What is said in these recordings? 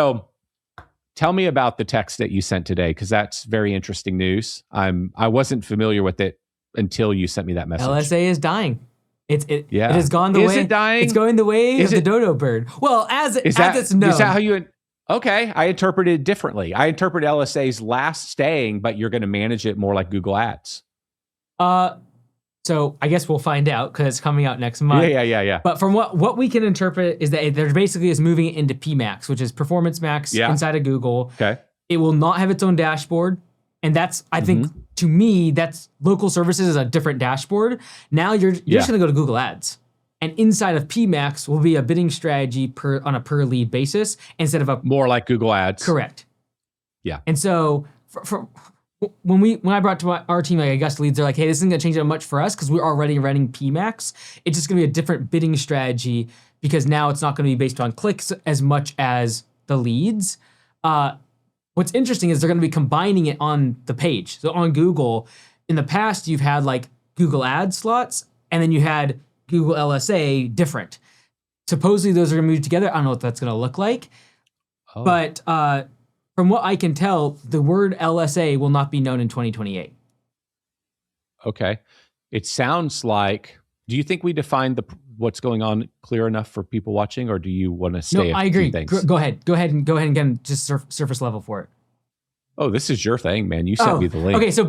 So tell me about the text that you sent today, because that's very interesting news. I wasn't familiar with it until you sent me that message. LSA is dying. It Yeah. has gone the way. Is it dying? It's going the way Is of the it- dodo bird. Well, as it's known. Is that how you? Okay, I interpreted it differently. I interpret LSA's last staying, but you're going to manage it more like Google Ads. So I guess we'll find out because it's coming out next month. Yeah. But from what we can interpret is that there basically is moving it into PMax, which is Performance Max inside of Google. Okay. It will not have its own dashboard. And that's, I think, to me, that's local services is a different dashboard. Now you're just going to go to Google Ads. And inside of PMax will be a bidding strategy on a per lead basis instead of a... More like Google Ads. Correct. Yeah. And so when I brought to our team, like Augusta leads, they're like, hey, this isn't going to change that much for us because we're already running PMax. It's just going to be a different bidding strategy because now it's not going to be based on clicks as much as the leads. What's interesting is they're going to be combining it on the page. So on Google, in the past, you've had like Google Ads slots, and then you had Google LSA different. Supposedly those are going to move together. I don't know what that's going to look like. Oh. But from what I can tell, the word LSA will not be known in 2028. Okay. It sounds like, do you think we defined what's going on clear enough for people watching, or do you want to stay? No, I agree. Go ahead and get just surface level for it. Oh, this is your thing, man. You sent me the link. Okay, so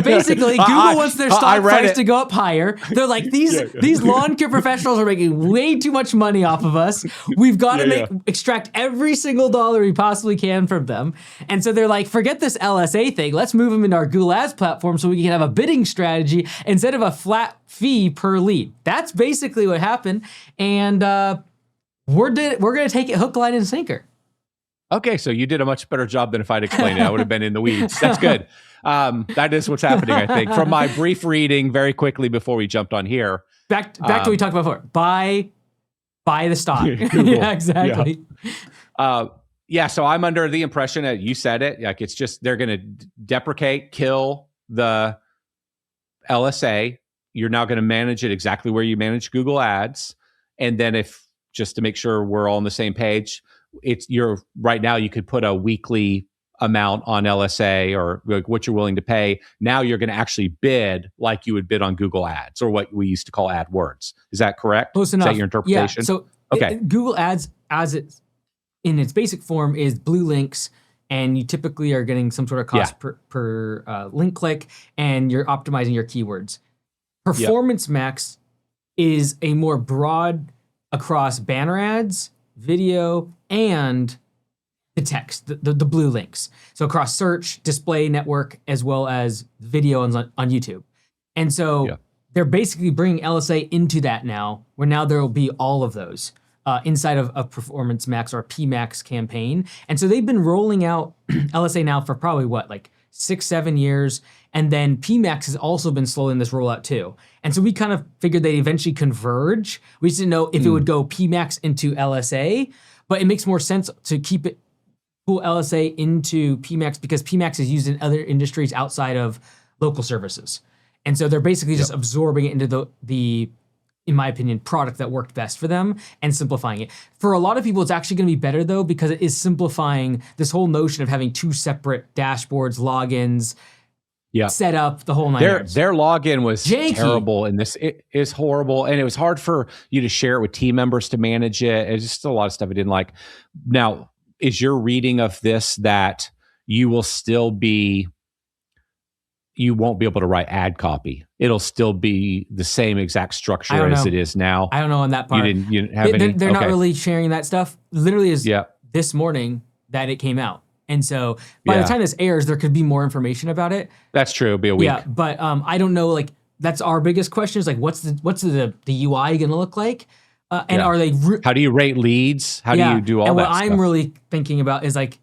basically, Google wants their stock price to go up higher. They're like, these lawn care professionals are making way too much money off of us. We've got to extract every single dollar we possibly can from them. And so they're like, forget this LSA thing. Let's move them into our Google Ads platform so we can have a bidding strategy instead of a flat fee per lead. That's basically what happened. And we're going to take it hook, line, and sinker. Okay, so you did a much better job than if I'd explained it. I would have been in the weeds. That's good. That is what's happening, I think. From my brief reading very quickly before we jumped on here. Back to what we talked about before. Buy the stock. Yeah, exactly. So I'm under the impression that you said it. Like it's just they're going to deprecate, kill the LSA. You're now going to manage it exactly where you manage Google Ads. And then just to make sure we're all on the same page, right now you could put a weekly amount on LSA or like what you're willing to pay. Now you're going to actually bid like you would bid on Google Ads or what we used to call AdWords. Is that correct? Close enough. Is that your interpretation? Yeah. So Google Ads as it's in its basic form is blue links, and you typically are getting some sort of cost per link click, and you're optimizing your keywords. Performance Max is a more broad across banner ads, video, and the text, the blue links. So across search, display network, as well as video on YouTube. And so they're basically bringing LSA into that now, where now there will be all of those inside of a Performance Max or a PMax campaign. And so they've been rolling out LSA now for probably 6-7 years. And then PMax has also been slowing this rollout too. And so we kind of figured they'd eventually converge. We just didn't know if it would go PMax into LSA, but it makes more sense to pull LSA into PMax because PMax is used in other industries outside of local services. And so they're basically just absorbing it into the, in my opinion, product that worked best for them and simplifying it. For a lot of people, it's actually going to be better though, because it is simplifying this whole notion of having two separate dashboards, logins, set up the whole nine yards. Their login was janky. Terrible, and it is horrible, and it was hard for you to share it with team members to manage it. It's just a lot of stuff I didn't like. Now, is your reading of this that you won't be able to write ad copy? It'll still be the same exact structure as it is now. I don't know on that part. You didn't have any. They're not really sharing that stuff. Literally is this morning that it came out. And so by the time this airs, there could be more information about it. That's true. It'll be a week. Yeah, but I don't know. Like that's our biggest question is like, what's the UI going to look like? And are they? How do you rate leads? How do you do all that? And what stuff? I'm really thinking about is like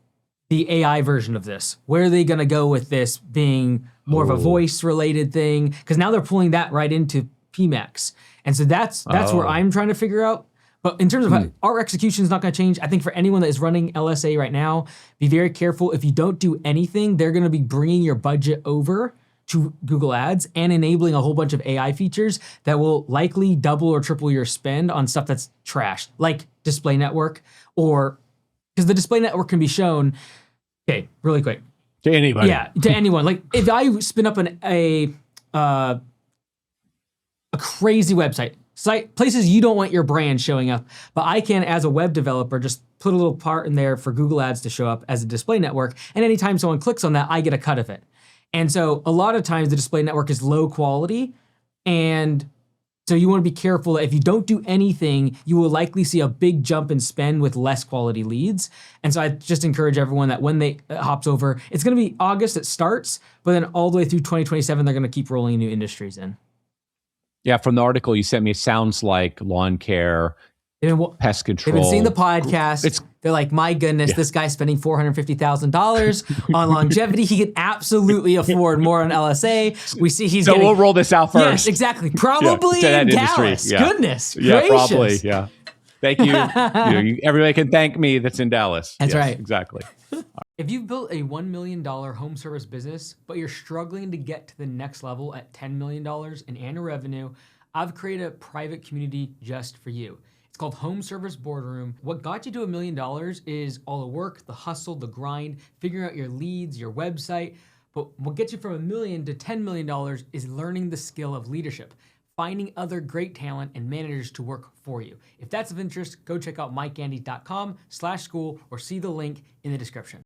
the AI version of this. Where are they going to go with this being more of a voice related thing? Because now they're pulling that right into PMax, and so that's where I'm trying to figure out. But in terms of our execution is not going to change. I think for anyone that is running LSA right now, be very careful. If you don't do anything, they're going to be bringing your budget over to Google Ads and enabling a whole bunch of AI features that will likely double or triple your spend on stuff that's trash, like display network or because the display network can be shown. Okay, really quick. To anybody. Yeah, to anyone. Like if I spin up a crazy website, places you don't want your brand showing up, but I can, as a web developer, just put a little part in there for Google Ads to show up as a display network. And anytime someone clicks on that, I get a cut of it. And so a lot of times the display network is low quality. And so you want to be careful that if you don't do anything, you will likely see a big jump in spend with less quality leads. And so I just encourage everyone that when they hops over, it's going to be August it starts, but then all the way through 2027, they're going to keep rolling new industries in. Yeah, from the article you sent me, it sounds like lawn care, pest control. They've been seeing the podcast. They're like, my goodness, this guy's spending $450,000 on longevity. He can absolutely afford more on LSA. We see he's so we'll roll this out first. Yes, exactly. Probably in Dallas. Yeah. Goodness yeah, gracious. Probably. Yeah. Thank you. Everybody can thank me that's in Dallas. That's right. Exactly. If you've built a $1 million home service business, but you're struggling to get to the next level at $10 million in annual revenue, I've created a private community just for you. It's called Home Service Boardroom. What got you to $1 million is all the work, the hustle, the grind, figuring out your leads, your website. But what gets you from $1 million to $10 million is learning the skill of leadership, finding other great talent and managers to work for you. If that's of interest, go check out mikeandy.com/school or see the link in the description.